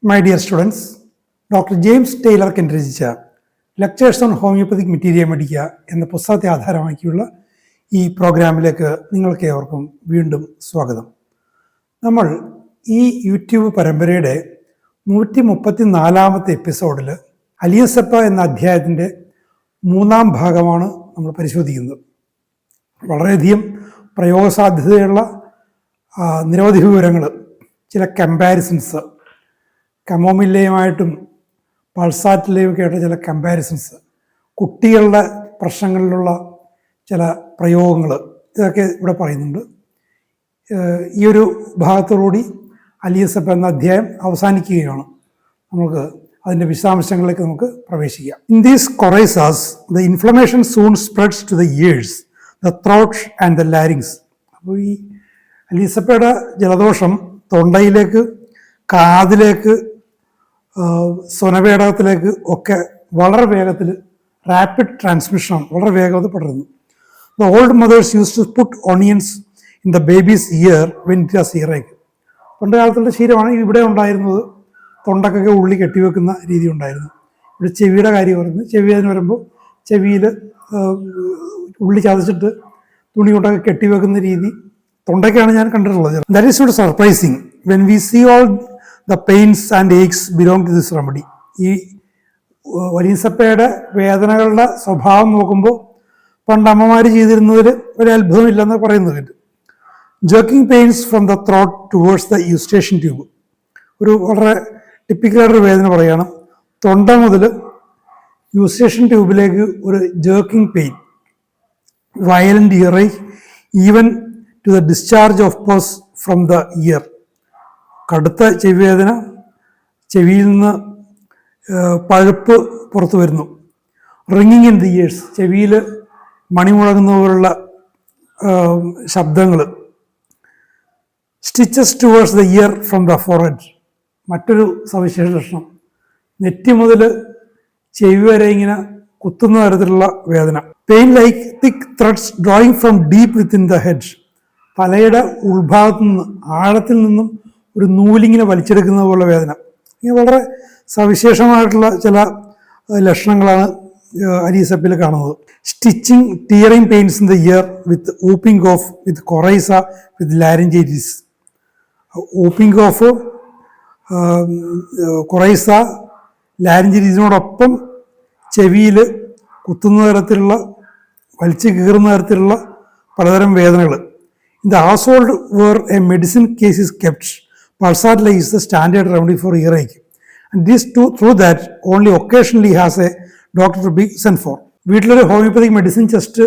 My dear students, Dr. James Taylor രചിച്ച lectures on homoeopathic മെറ്റീരിയ മെഡിക്ക എന്ന പുസ്തകത്തെ ആധാരമാക്കിയുള്ള ഈ പ്രോഗ്രാമിലേക്ക് നിങ്ങൾക്കേവർക്കും വീണ്ടും സ്വാഗതം. നമ്മൾ ഈ യൂട്യൂബ് പരമ്പരയുടെ 134 എപ്പിസോഡിൽ അലിയസപ്പ എന്ന അധ്യായത്തിൻ്റെ 3-ാം ഭാഗമാണ് നമ്മൾ പരിശോധിക്കുന്നത്. വളരെയധികം പ്രയോഗസാധ്യതയുള്ള നിരവധി വിവരങ്ങൾ, ചില കമ്പാരിസൺസ്, കമോമില്ലയുമായിട്ടും പൾസാറ്റിലെയും ഒക്കെ ആയിട്ട് ചില കമ്പാരിസൺസ്, കുട്ടികളുടെ പ്രശ്നങ്ങളിലുള്ള ചില പ്രയോഗങ്ങൾ, ഇതൊക്കെ ഇവിടെ പറയുന്നുണ്ട്. ഈ ഒരു ഭാഗത്തോടുകൂടി അലിയസപ്പ എന്ന അധ്യായം അവസാനിക്കുകയാണ്. നമുക്ക് അതിൻ്റെ വിശദാംശങ്ങളിലേക്ക് നമുക്ക് പ്രവേശിക്കാം. In these coryzas the inflammation soon spreads to the ears, the throat and the larynx. അപ്പോൾ ഈ അലിയസപ്പയുടെ ജലദോഷം തൊണ്ടയിലേക്ക്, കാതിലേക്ക്, സ്വനപേടകത്തിലേക്ക് ഒക്കെ വളരെ വേഗത്തിൽ, റാപ്പിഡ് ട്രാൻസ്മിഷനാണ്, വളരെ വേഗത്തിൽ പടരുന്നു. The old mothers use to put onions in the baby's ear when it was earache. പണ്ട് കാലത്തുള്ള ശീലമാണ് ഇവിടെ ഉണ്ടായിരുന്നത്. തൊണ്ടക്കൊക്കെ ഉള്ളി കെട്ടിവെക്കുന്ന രീതി ഉണ്ടായിരുന്നു. ഇവിടെ ചെവിയുടെ കാര്യം പറയുന്നത്, ചെവി അതിന് വരുമ്പോൾ ചെവിയിൽ ഉള്ളി ചതച്ചിട്ട് തുണി കൊണ്ടൊക്കെ കെട്ടിവെക്കുന്ന രീതി തൊണ്ടയ്ക്കാണ് ഞാൻ കണ്ടിട്ടുള്ളത്. That is not surprising when we see all the pains and aches belong to this remedy. ഈ അലിയസപ്പയുടെ വേദനകളുടെ സ്വഭാവം നോക്കുമ്പോൾ പണ്ട് അമ്മമാർ ചെയ്തിരുന്നതിൽ ഒരു അത്ഭുതമില്ലെന്ന് പറയുന്നത് കേട്ടു. Jerking pains from the throat towards the eustachian tube. ഒരു വളരെ ടിപ്പിക്കലായിട്ടൊരു വേദന പറയുകയാണ്. തൊണ്ട മുതൽ യൂസ്റ്റേഷൻ ട്യൂബിലേക്ക് ഒരു jerking pain, violent earache even to the discharge of pus from the ear. കടുത്ത ചെവിവേദന, ചെവിയിൽ നിന്ന് പഴുപ്പ് പുറത്തു വരുന്നു. റിങ്ങിങ് ഇൻ ദി ഇയേഴ്സ്, ചെവിയിൽ മണി മുഴങ്ങുന്ന പോലുള്ള ശബ്ദങ്ങൾ. Stitches towards the year from the forehead. മറ്റൊരു സവിശേഷ ലക്ഷണം, നെറ്റി മുതൽ ചെവി വരെ ഇങ്ങനെ കുത്തുന്ന തരത്തിലുള്ള വേദന. Pain like thick threads drawing from deep within the head. തലയുടെ ഉൾഭാഗത്തു നിന്ന്, ആഴത്തിൽ നിന്നും ഒരു നൂലിങ്ങനെ വലിച്ചെടുക്കുന്ന പോലുള്ള വേദന. ഇങ്ങനെ വളരെ സവിശേഷമായിട്ടുള്ള ചില ലക്ഷണങ്ങളാണ് അലിയസപ്പയിൽ കാണുന്നത്. Stitching, tearing pains in the ear with whooping cough, with coryza, with laryngitis. Whooping cough, coryza, ലാരിഞ്ചൈറ്റിസിനോടൊപ്പം ചെവിയിൽ കുത്തുന്ന തരത്തിലുള്ള, വലിച്ചു കീറുന്ന തരത്തിലുള്ള പലതരം വേദനകൾ. In the household where a medicine case is kept, Pulsatilla is the standard remedy for earache. And this through that only occasionally has a doctor to be sent for. വീട്ടിലൊരു ഹോമിയോപ്പതിക് മെഡിസിൻ ചെസ്റ്റ്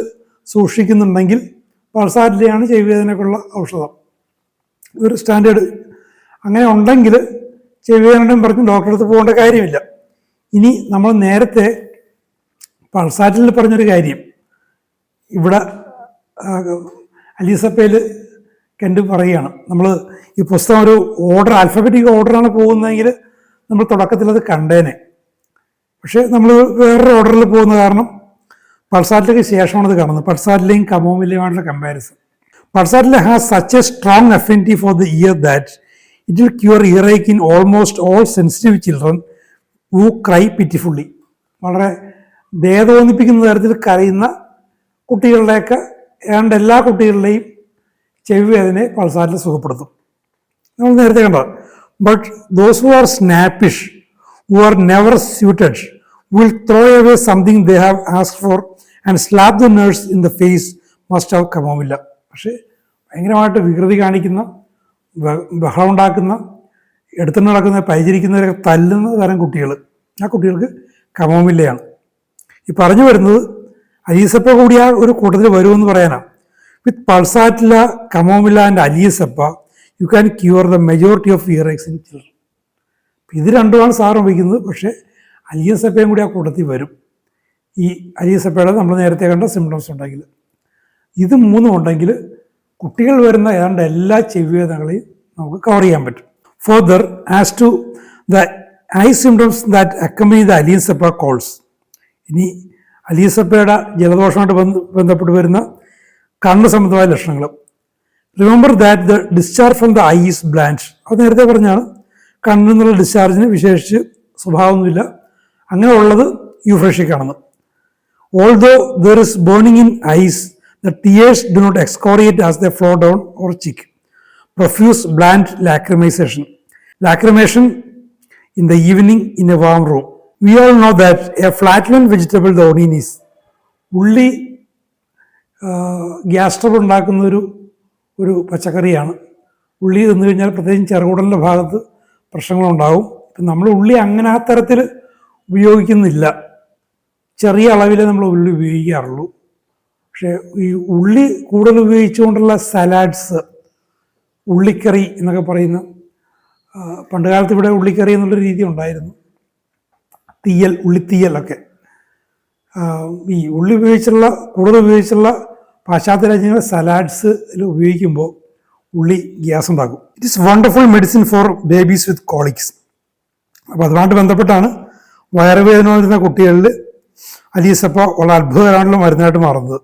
സൂക്ഷിക്കുന്നുണ്ടെങ്കിൽ പൾസാറ്റിലയാണ് ചെവിവേദനയ്ക്കുള്ള ഔഷധം. ഒരു standard അങ്ങനെ ഉണ്ടെങ്കിൽ ചെവിവേദനയും പറഞ്ഞ് ഡോക്ടറെ അടുത്ത് പോകേണ്ട കാര്യമില്ല. ഇനി നമ്മൾ നേരത്തെ പൾസാറ്റിൽ പറഞ്ഞൊരു കാര്യം ഇവിടെ അലിയസപ്പയിൽ കെൻഡ് പറയുകയാണ്. നമ്മൾ ഈ പുസ്തകം ഒരു ഓർഡർ, ആൽഫബറ്റിക് ഓർഡറാണ് പോകുന്നതെങ്കിൽ നമ്മൾ തുടക്കത്തിൽ അത് കണ്ടേനെ. പക്ഷേ നമ്മൾ വേറൊരു ഓർഡറിൽ പോകുന്ന കാരണം പൾസാറ്റിലേക്ക് ശേഷമാണ് ഇത് കാണുന്നത്. പൾസാറ്റിലെയും കമോമില്ലയുമായിട്ടുള്ള comparison. Pulsatilla has such a strong affinity for the ear that it will cure earache in almost all sensitive children who cry pitifully. വളരെ ദേഹതോന്നിപ്പിക്കുന്ന തരത്തിൽ കരയുന്ന കുട്ടികളുടെയൊക്കെ ഏതാണ്ട് എല്ലാ കുട്ടികളുടെയും ചെവി വേദനയെ പൾസാറ്റിൽ സുഖപ്പെടുത്തും. നമ്മൾ നേരത്തെ കണ്ടത്. But those who are snappish, who are never suited, will throw away something they have asked for and slap the nurse in the face must have Chamomilla. പക്ഷേ ഭയങ്കരമായിട്ട് വികൃതി കാണിക്കുന്ന, ബഹളം ഉണ്ടാക്കുന്ന, എടുത്തു നടക്കുന്ന, പരിചരിക്കുന്നവരൊക്കെ തല്ലുന്ന തരം കുട്ടികൾ, ആ കുട്ടികൾക്ക് കമോമില്ലയാണ്. ഈ പറഞ്ഞു വരുന്നത് അലിയസപ്പ കൂടി ആ ഒരു കൂട്ടത്തിൽ വരുമെന്ന് പറയാനാണ്. With Pulsatilla, Chamomilla and allium cepa you can cure the majority of earaches in children. ഇത് രണ്ടുമാണ് സാർ ഉപയോഗിക്കുന്നത്. പക്ഷേ അലിയസപ്പയും കൂടി ആ കൂട്ടത്തിൽ വരും. ഈ അലിയസപ്പയുടെ നമ്മൾ നേരത്തെ കണ്ട സിംറ്റംസ് ഉണ്ടെങ്കിൽ, ഇത് മൂന്നും ഉണ്ടെങ്കിൽ കുട്ടികൾ വരുന്ന ഏതാണ്ട് എല്ലാ ചെവിവേദനകളെയും നമുക്ക് കവർ ചെയ്യാൻ പറ്റും. Further, as to the eye symptoms that accompany the allium cepa colds. ഇനി അലിയസപ്പയുടെ ജലദോഷമായിട്ട് ബന്ധപ്പെട്ട് വരുന്ന കണ്ണ് സംബന്ധമായ ലക്ഷണങ്ങൾ. Remember that the discharge from the eye is bland. അത് നേരത്തെ പറഞ്ഞാണ്. കണ്ണിൽ നിന്നുള്ള ഡിസ്ചാർജിന് വിശേഷിച്ച് സ്വഭാവമൊന്നുമില്ല. അങ്ങനെയുള്ളത് യൂഫ്രേഷ്യക്ക് ആണെന്ന്. Although there is burning in eyes, the tears do not excoriate as they flow down or cheek. Profuse bland lacrimisation. Lacrimation in the evening in a warm room. We all know that a flatland vegetable, the onion is. ഉള്ളി gas trouble ഉണ്ടാക്കുന്ന ഒരു പച്ചക്കറിയാണ്. ഉള്ളി തിന്നു കഴിഞ്ഞാൽ പ്രത്യേകിച്ച് ചെറുകുടലിൻ്റെ ഭാഗത്ത് പ്രശ്നങ്ങളുണ്ടാകും. ഇപ്പം നമ്മൾ ഉള്ളി അങ്ങനെ ആ തരത്തിൽ ഉപയോഗിക്കുന്നില്ല, ചെറിയ അളവിൽ നമ്മൾ ഉള്ളി ഉപയോഗിക്കാറുള്ളൂ. പക്ഷേ ഈ ഉള്ളി കൂടുതൽ ഉപയോഗിച്ചുകൊണ്ടുള്ള സലാഡ്സ്, ഉള്ളിക്കറി എന്നൊക്കെ പറയുന്ന, പണ്ട് കാലത്ത് ഇവിടെ ഉള്ളിക്കറി എന്നുള്ളൊരു രീതി ഉണ്ടായിരുന്നു. തീയൽ, ഉള്ളിത്തീയലൊക്കെ ഈ ഉള്ളി കൂടുതൽ ഉപയോഗിച്ചുള്ള പാശ്ചാത്യ രാജ്യങ്ങളിലെ സലാഡ്സിൽ ഉപയോഗിക്കുമ്പോൾ ഉള്ളി ഗ്യാസ് ഉണ്ടാക്കും. It is wonderful medicine for babies with colics. അപ്പോൾ അതുമായിട്ട് ബന്ധപ്പെട്ടാണ് വയറുവേദന വരുന്ന കുട്ടികളിൽ അലീസപ്പ വളരെ അത്ഭുതകരമായിട്ടുള്ള മരുന്നായിട്ട് മാറുന്നത്.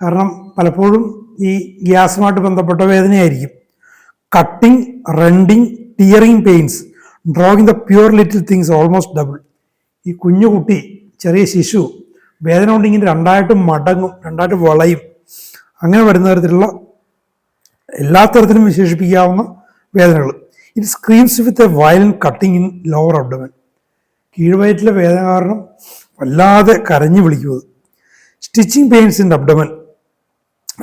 കാരണം പലപ്പോഴും ഈ ഗ്യാസുമായിട്ട് ബന്ധപ്പെട്ട വേദനയായിരിക്കും. Cutting, rending, tearing pains, drawing the poor little things almost double. ഈ കുഞ്ഞു കുട്ടി, ചെറിയ ശിശു വേദന കൊണ്ടിങ്ങനെ രണ്ടായിട്ട് മടങ്ങും, രണ്ടായിട്ട് വളയും. അങ്ങനെ വരുന്ന തരത്തിലുള്ള എല്ലാ തരത്തിലും വിശേഷിപ്പിക്കാവുന്ന വേദനകൾ. It screams with a violent cutting in lower abdomen. കീഴ്വയറ്റിലെ വേദന കാരണം വല്ലാതെ കരഞ്ഞു വിളിക്കുന്നത്. സ്റ്റിച്ചിങ് പെയിൻസ് ഇൻ അബ്ഡമൻ,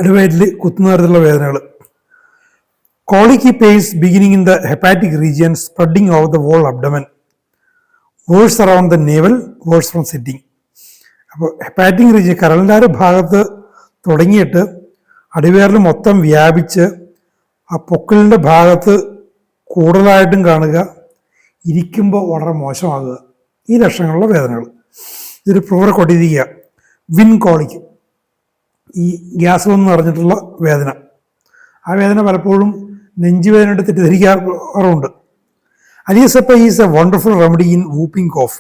അടിവയറ്റിൽ കുത്തുന്ന തരത്തിലുള്ള വേദനകൾ. Colicky pains beginning in the hepatic region, spreading over the whole abdomen. Worse around the navel, worse from sitting. അപ്പോൾ ഹെപ്പാറ്റിക് റീജിയൻ, കരളിൻ്റെ ഒരു ഭാഗത്ത് തുടങ്ങിയിട്ട് അടിവയറിൽ മൊത്തം വ്യാപിച്ച് ആ പൊക്കിളിൻ്റെ ഭാഗത്ത് കൂടുതലായിട്ടും കാണുക, ഇരിക്കുമ്പോൾ വളരെ മോശമാകുക, ഈ ലക്ഷണങ്ങളുള്ള വേദനകൾ. ഇതൊരു പ്രൂവർ കൊണ്ടിരിക്കുക. വിൻ കോളിക്ക്, ഈ ഗ്യാസ് വന്ന് നിറഞ്ഞിട്ടുള്ള വേദന. ആ വേദന പലപ്പോഴും നെഞ്ചുവേദനയായിട്ട് തെറ്റിദ്ധരിക്കാറുണ്ട്. Allium cepa is a wonderful remedy in whooping cough,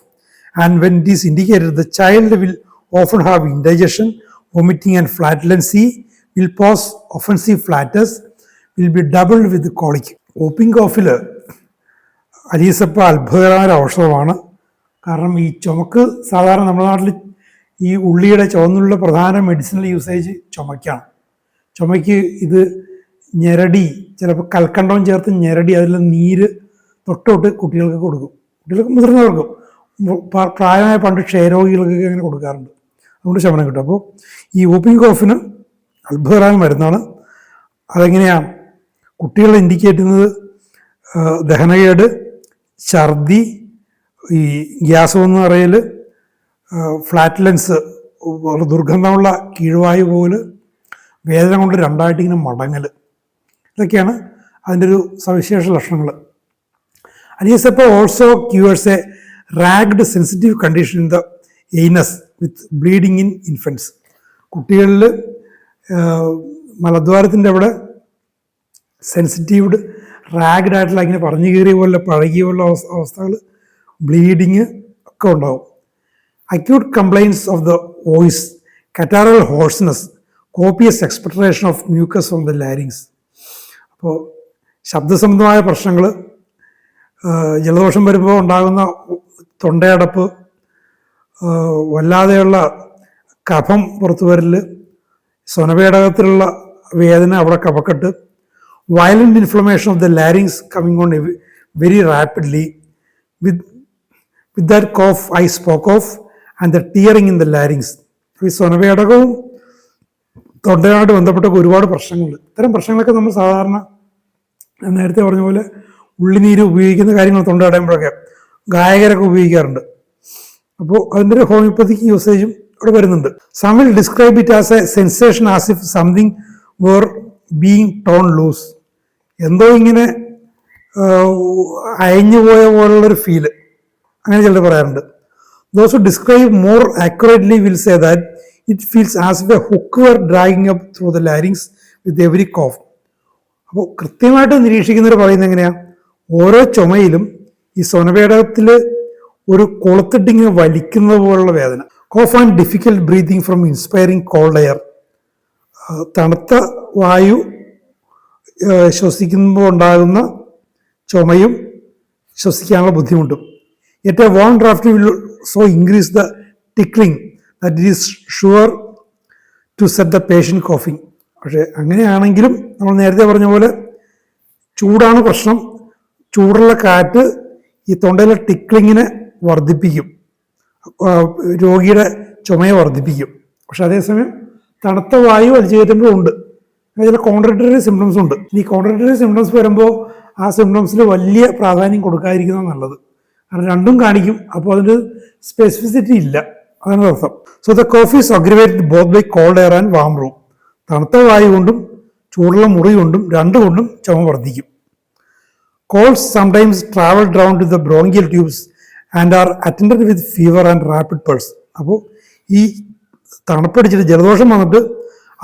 and when it is indicated the child will often have indigestion, vomiting and flatulency, will pass offensive flatus, will be doubled with colic. Whooping കോഫിൽ allium cepa അത്ഭുതകരമായ ഔഷധമാണ്. കാരണം ഈ ചുമക്ക് സാധാരണ നമ്മുടെ നാട്ടിൽ ഈ ഉള്ളിയുടെ ചുവന്നുള്ള പ്രധാന മെഡിസിനൽ യൂസേജ് ചുമയ്ക്കാണ്. ചുമയ്ക്ക് ഇത് ഞെരടി, ചിലപ്പോൾ കൽക്കണ്ടവും ചേർത്ത് ഞെരടി അതിൽ നീര് തൊട്ട് കുട്ടികൾക്ക് കൊടുക്കും. കുട്ടികൾക്ക് മുതിർന്നവർക്കും, പ്രായമായ പണ്ട് ക്ഷയരോഗികൾക്കൊക്കെ അങ്ങനെ കൊടുക്കാറുണ്ട്. അതുകൊണ്ട് ശമനം കിട്ടും. അപ്പോൾ ഈ വൂപ്പിംഗ് കോഫിന് അത്ഭുതകരമായ മരുന്നാണ്. അതെങ്ങനെയാണ് കുട്ടികളെ ഇൻഡിക്കേറ്റ് ചെയ്യുന്നത്? ദഹനകേട്, ഛർദി, ഈ ഗ്യാസ് വന്ന് പറയൽ, ഫ്ലാറ്റുലൻസ്, ദുർഗന്ധമുള്ള കീഴ്വായു പോലെ, വേദന കൊണ്ട് രണ്ടായിട്ട് ഇങ്ങനെ മടങ്ങൽ, ഇതൊക്കെയാണ് അതിൻ്റെ ഒരു സവിശേഷ ലക്ഷണങ്ങൾ. Allium cepa also cures a ragged sensitive condition in the anus with bleeding in infants. കുട്ടികളിൽ മലദ്വാരത്തിൻ്റെ അവിടെ സെൻസിറ്റീവ്ഡ്, റാഗ്ഡ് ആയിട്ടുള്ള ഇങ്ങനെ പറഞ്ഞു കയറിയ പോലെ പഴകിയ പോലുള്ള അവസ്ഥകൾ, ബ്ലീഡിങ് ഒക്കെ ഉണ്ടാവും. Acute complaints of the voice, catarrhal hoarseness, copious expectoration of mucus from the larynx. അപ്പോൾ ശബ്ദസംബന്ധമായ പ്രശ്നങ്ങൾ, ജലദോഷം വരുമ്പോൾ ഉണ്ടാകുന്ന തൊണ്ടയടപ്പ്, വല്ലാതെയുള്ള കഫം പുറത്തു വരൽ, സ്വനപേടകത്തിലുള്ള വേദന, അവിടെ കഫക്കെട്ട്, violent inflammation of the larynx coming on very rapidly, with that cough I spoke of and the tearing in the larynx. ഈ സ്വനപേടകവും തൊണ്ടയുമായിട്ട് ബന്ധപ്പെട്ട ഒരുപാട് പ്രശ്നങ്ങളുണ്ട്. ഇത്തരം പ്രശ്നങ്ങളൊക്കെ നമ്മൾ സാധാരണ നേരത്തെ പറഞ്ഞ പോലെ ഉള്ളിനീര് ഉപയോഗിക്കുന്ന കാര്യങ്ങൾ തൊണ്ട അടയുമ്പോഴൊക്കെ ഗായകരൊക്കെ ഉപയോഗിക്കാറുണ്ട്. അപ്പോൾ അതിൻ്റെ ഒരു ഹോമിയോപ്പതിക് യൂസേജും ഇവിടെ വരുന്നുണ്ട്. Some will describe it as a sensation as if something were being torn loose. എന്തോ ഇങ്ങനെ അയഞ്ഞു പോയ പോലുള്ളൊരു ഫീല്, അങ്ങനെ ചിലർ പറയാറുണ്ട്. Those who describe more accurately will say that it feels as if a hook were dragging up through the larynx with every cough. അപ്പോൾ കൃത്യമായിട്ട് നിരീക്ഷിക്കുന്നവർ പറയുന്നത് എങ്ങനെയാണ്? ഓരോ ചുമയിലും ഈ സ്വനപേടകത്തിൽ ഒരു കൊളുത്തിട്ടിങ്ങനെ വലിക്കുന്നത് പോലുള്ള വേദന. Cough and difficult breathing from inspiring cold air. തണുത്ത വായു ശ്വസിക്കുമ്പോൾ ഉണ്ടാകുന്ന ചുമയും ശ്വസിക്കാനുള്ള ബുദ്ധിമുട്ടും. Yet a warm draft will so increase the tickling that it is sure to set the patient coughing. പക്ഷേ അങ്ങനെയാണെങ്കിലും നമ്മൾ നേരത്തെ പറഞ്ഞ പോലെ ചൂടാണ് പ്രശ്നം. ചൂടുള്ള കാറ്റ് ഈ തൊണ്ടയിലെ ടിക്ലിങ്ങിനെ വർദ്ധിപ്പിക്കും, രോഗിയുടെ ചുമയെ വർദ്ധിപ്പിക്കും. പക്ഷെ അതേസമയം തണുത്ത വായു വലിച്ചു കയറ്റുമ്പോൾ ഉണ്ട് ചില കോൺട്രഡിക്ടറി സിംറ്റംസ് ഉണ്ട്. ഈ കോൺട്രഡിക്ടറി സിംറ്റംസ് വരുമ്പോൾ ആ സിംറ്റംസിൽ വലിയ പ്രാധാന്യം കൊടുക്കാതിരിക്കുന്നത് നല്ലത്. കാരണം രണ്ടും കാണിക്കും, അപ്പോൾ അതിന് സ്പെസിഫിസിറ്റി ഇല്ല, അതാണ് അർത്ഥം. So the cough is aggravated both by cold air and warm room. തണുത്ത വായു കൊണ്ടും ചൂടുള്ള മുറി കൊണ്ടും രണ്ടുകൊണ്ടും ചുമ വർദ്ധിക്കും. Colds sometimes travel down to the bronchial tubes and are attended with fever and rapid pulse. അപ്പോൾ ഈ തണുപ്പടിച്ചിട്ട് ജലദോഷം വന്നിട്ട്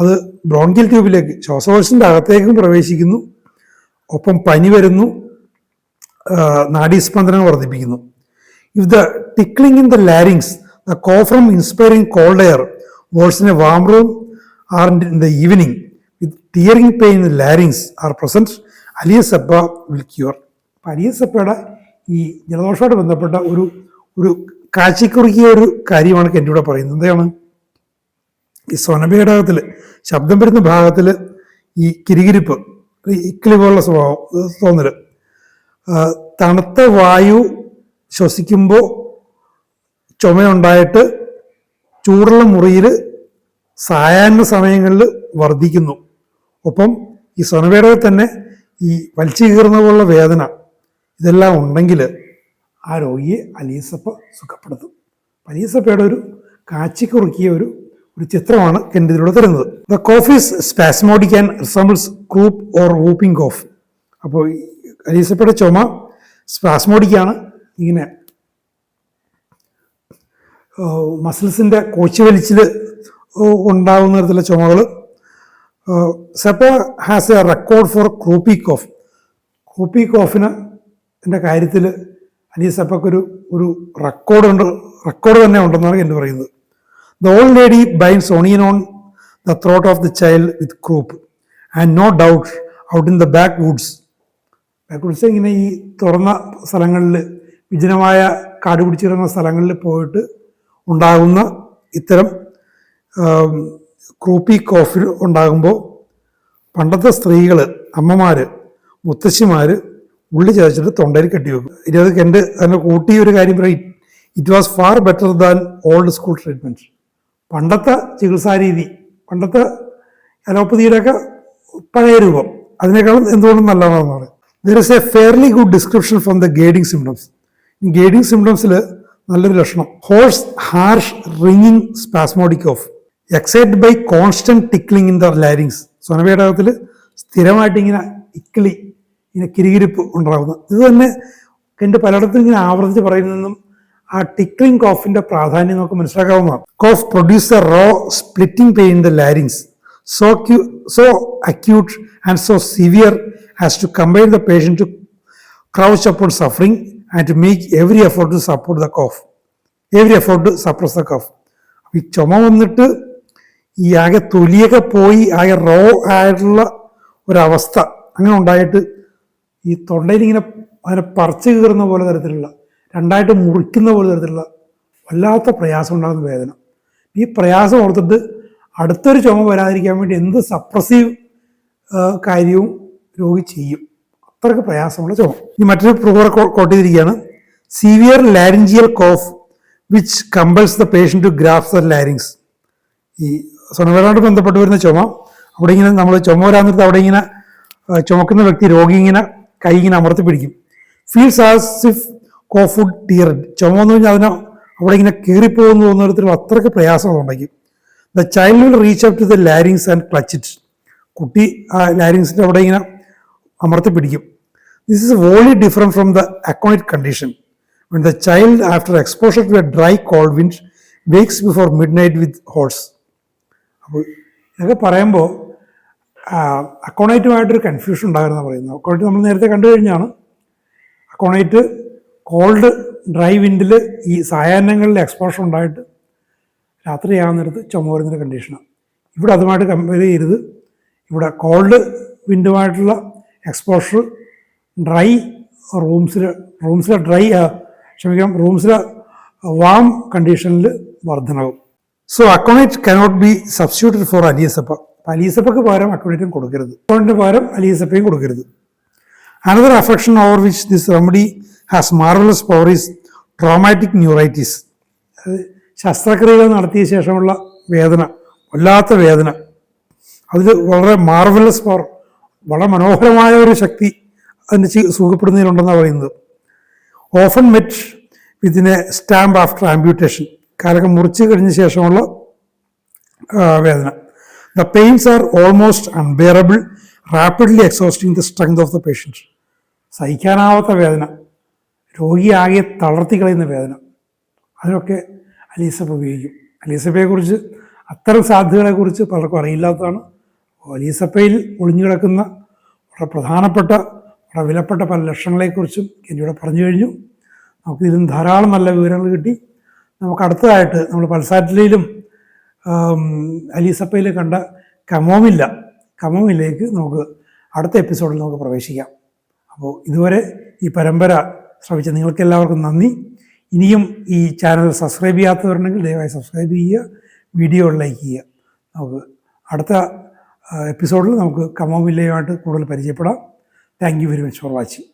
അത് ബ്രോങ്കിയൽ ട്യൂബിലേക്ക്, ശ്വാസകോശത്തിൻ്റെ അകത്തേക്കും പ്രവേശിക്കുന്നു, ഒപ്പം പനി വരുന്നു, നാഡീസ്പന്ദനം വർദ്ധിപ്പിക്കുന്നു. If the tickling in the larynx, the cough from inspiring cold air worse in a warm room or in the evening with tearing pain in the larynx are present, allium cepa will cure. അപ്പം അലിയസെപ്പയുടെ ഈ ജലദോഷത്തോട് ബന്ധപ്പെട്ട ഒരു കാച്ചിക്കുറുക്കിയ ഒരു കാര്യമാണ് എൻ്റെ ഇവിടെ പറയുന്നത്. എന്താണ് ഈ സ്വനഭേടകത്തിൽ ശബ്ദം വരുന്ന ഭാഗത്തിൽ ഈ കിരികിരിപ്പ്, ഇക്കിളി പോലുള്ള സ്വഭാവം തോന്നൽ, തണുത്ത വായു ശ്വസിക്കുമ്പോൾ ചുമയുണ്ടായിട്ട് ചൂടുള്ള മുറിയിൽ സായാഹ്ന സമയങ്ങളിൽ വർദ്ധിക്കുന്നു. ഒപ്പം ഈ സ്വനഭേടകത്തിൽ തന്നെ ഈ വലിച്ചു കീറുന്ന പോലുള്ള വേദന ഇതെല്ലാം ഉണ്ടെങ്കിൽ ആ രോഗിയെ അലിയസപ്പ സുഖപ്പെടുത്തും. അലിയസപ്പയുടെ ഒരു കാച്ചിക്കുറുക്കിയ ഒരു ചിത്രമാണ് എൻ്റെ ഇതിലൂടെ തരുന്നത്. The cough is spasmodic and resembles croup or whooping cough. അപ്പോൾ അലിയസപ്പയുടെ ചുമ സ്പാസ്മോഡിക്കാണ്, ഇങ്ങനെ മസിൽസിൻ്റെ കോച്ചി വലിച്ചിൽ ഉണ്ടാകുന്ന തരത്തിലുള്ള ചുമകൾ. സെപ്പ ഹാസ് എ റെക്കോർഡ് ഫോർ ക്രൂപ്പി കോഫ്. ക്രൂപ്പി കോഫിന് എൻ്റെ കാര്യത്തിൽ അലിയസപ്പയ്ക്കൊരു റെക്കോർഡ് തന്നെ ഉണ്ടെന്നാണ് എൻ്റെ പറയുന്നത്. The old lady binds onion on the throat of the child with croup, and no doubt out in the backwoods. Backwoods ഇങ്ങനെ ഈ തുറന്ന സ്ഥലങ്ങളിൽ, വിജനമായ കാട് പിടിച്ചിരുന്ന സ്ഥലങ്ങളിൽ പോയിട്ട് ഉണ്ടാകുന്ന ഇത്തരം ക്രൂപ്പി കോഫ് ഉണ്ടാകുമ്പോൾ പണ്ടത്തെ സ്ത്രീകൾ, അമ്മമാർ, മുത്തശ്ശിമാർ ഉള്ളി ചതച്ചിട്ട് തൊണ്ടയിൽ കെട്ടിവെക്കും. ഇരുപത് കെണ്ട് അതിനെ കൂട്ടി ഒരു കാര്യം പറയും, it was far better than old school treatment. പണ്ടത്തെ ചികിത്സാരീതി, പണ്ടത്തെ അലോപ്പതിയുടെയൊക്കെ പഴയ രൂപം, അതിനേക്കാളും എന്തുകൊണ്ടും നല്ലതാണെന്ന് പറയും. There is a fairly good description from the guiding symptoms. ഈ ഗേഡിങ് സിംറ്റംസിൽ നല്ലൊരു ലക്ഷണം, ഹോഴ്സ് ഹാർഷ് റിങ്ങിങ് spasmodic of excited by constant tickling in the larynx. സ്വനഭേടകത്തിൽ സ്ഥിരമായിട്ട് ഇങ്ങനെ ഇങ്ങനെ കിരികിരിപ്പ് ഉണ്ടാകുന്നത്. ഇത് തന്നെ എൻ്റെ പലയിടത്തും ഇങ്ങനെ ആവർത്തിച്ച് പറയുന്നതെന്നും ആ ടിക്ലിംഗ് കോഫിന്റെ പ്രാധാന്യം നമുക്ക് മനസ്സിലാക്കാവുന്നതാണ്. Cough produce a raw splitting pain in the larynx so acute and so severe as to compel the patient to crouch upon suffering and to make every effort to support the cough, every effort to suppress the cough. ഈ ചുമ വന്നിട്ട് ഈ ആകെ തൊലിയൊക്കെ പോയി ആകെ raw ആയിട്ടുള്ള ഒരവസ്ഥ അങ്ങനെ ഉണ്ടായിട്ട് ഈ തൊണ്ടയിൽ ഇങ്ങനെ അതിനെ പറിച്ചു കീറുന്ന പോലെ തരത്തിലുള്ള, രണ്ടായിട്ട് മുറിക്കുന്ന പോലെ തരത്തിലുള്ള വല്ലാത്ത പ്രയാസം ഉണ്ടാകുന്ന വേദന. ഈ പ്രയാസം ഓർത്തിട്ട് അടുത്തൊരു ചുമ വരാതിരിക്കാൻ വേണ്ടി എന്ത് സപ്രസീവ് കാര്യവും രോഗി ചെയ്യും. അത്രയ്ക്ക് പ്രയാസമുള്ള ചുമ. ഈ മറ്റൊരു പ്രൂവർ കോട്ട് ചെയ്തിരിക്കുകയാണ്, severe laryngeal cough which compels the patient to grasp the larynx. ഈ സ്വനവേദനയോട് ബന്ധപ്പെട്ട് വരുന്ന ചുമ, അവിടെ ഇങ്ങനെ നമ്മൾ ചുമ വരാൻ നേരത്ത് അവിടെ ഇങ്ങനെ ചുമക്കുന്ന വ്യക്തി രോഗി ഇങ്ങനെ കൈ ഇങ്ങനെ അമർത്തി പിടിക്കും. Feels as if cough would tear. ചുമ എന്ന് പറഞ്ഞാൽ അതിനെ അവിടെ ഇങ്ങനെ കീറിപ്പോകുന്നു തോന്നുന്ന തരത്തിലും അത്രയ്ക്ക് പ്രയാസങ്ങളുണ്ടായിരിക്കും. The child will reach up to the larynx and clutch it. കുട്ടി ആ ലാരിങ്സിൻ്റെ അവിടെ ഇങ്ങനെ അമർത്തി പിടിക്കും. This is wholly different from the aconite condition when the child after exposure to a dry cold wind wakes before midnight with hoarse. അപ്പോൾ ഇതൊക്കെ പറയുമ്പോൾ അക്കോണൈറ്റുമായിട്ടൊരു കൺഫ്യൂഷൻ ഉണ്ടാകുന്ന പറയുന്നത്. അക്കോണൈറ്റ് നമ്മൾ നേരത്തെ കണ്ടു കഴിഞ്ഞാണ്. അക്കോണൈറ്റ് കോൾഡ് ഡ്രൈ വിൻഡിൽ ഈ സായാഹ്നങ്ങളിൽ എക്സ്പോഷർ ഉണ്ടായിട്ട് രാത്രിയാകുന്നിടത്ത് ചുമ വരുന്നൊരു കണ്ടീഷനാണ്. ഇവിടെ അതുമായിട്ട് കമ്പയർ ചെയ്യരുത്. ഇവിടെ കോൾഡ് വിൻഡുമായിട്ടുള്ള എക്സ്പോഷർ ഡ്രൈ റൂംസിൽ റൂംസിലെ വാം കണ്ടീഷനിൽ വർധനവും. So aconite cannot be substituted for allium cepa. അലിയസപ്പയ്ക്ക് പകരം അക്കോണേറ്റും കൊടുക്കരുത്, അക്കോണേറ്റിന് പകരം അലിയസപ്പയും കൊടുക്കരുത്. Another affection over which this remedy has marvellous power is traumatic neuritis. ശസ്ത്രക്രിയകൾ നടത്തിയ ശേഷമുള്ള വേദന, വല്ലാത്ത വേദന, അതിൽ വളരെ മാർവലസ് പവർ, വളരെ മനോഹരമായ ഒരു ശക്തി അതിന് സുഖപ്പെടുന്നതിനുണ്ടെന്നാണ് പറയുന്നത്. Often met within a stump after amputation. കാലൊക്കെ മുറിച്ച് കഴിഞ്ഞ ശേഷമുള്ള വേദന. The pains are almost unbearable, rapidly exhausting the strength of the patient. സഹിക്കാനാവാത്ത വേദന, രോഗിയാകെ തളർത്തി കളയുന്ന വേദന. അതിനൊക്കെ അലീസപ്പ ഉപയോഗിക്കും. അലീസപ്പയെക്കുറിച്ച്, അത്തരം സാധ്യതകളെക്കുറിച്ച് പലർക്കും അറിയില്ലാത്തതാണ്. അലീസപ്പയിൽ ഒളിഞ്ഞു കിടക്കുന്ന വളരെ പ്രധാനപ്പെട്ട, വളരെ വിലപ്പെട്ട പല ലക്ഷണങ്ങളെക്കുറിച്ചും എന്നിവിടെ പറഞ്ഞു കഴിഞ്ഞു. നമുക്കിതിലും ധാരാളം നല്ല വിവരങ്ങൾ കിട്ടി. നമുക്ക് അടുത്തതായിട്ട് നമ്മൾ പൽസാറ്റിലും അലീസപ്പയിൽ കണ്ട കമോമില്ലേക്ക് നമുക്ക് അടുത്ത എപ്പിസോഡിൽ നമുക്ക് പ്രവേശിക്കാം. അപ്പോൾ ഇതുവരെ ഈ പരമ്പര ശ്രവിച്ച നിങ്ങൾക്ക് എല്ലാവർക്കും നന്ദി. ഇനിയും ഈ ചാനൽ സബ്സ്ക്രൈബ് ചെയ്യാത്തവരുണ്ടെങ്കിൽ ദയവായി സബ്സ്ക്രൈബ് ചെയ്യുക, വീഡിയോ ലൈക്ക് ചെയ്യുക. നമുക്ക് അടുത്ത എപ്പിസോഡിൽ നമുക്ക് കമോമില്ലയുമായിട്ട് കൂടുതൽ പരിചയപ്പെടാം. Thank you very much for watching.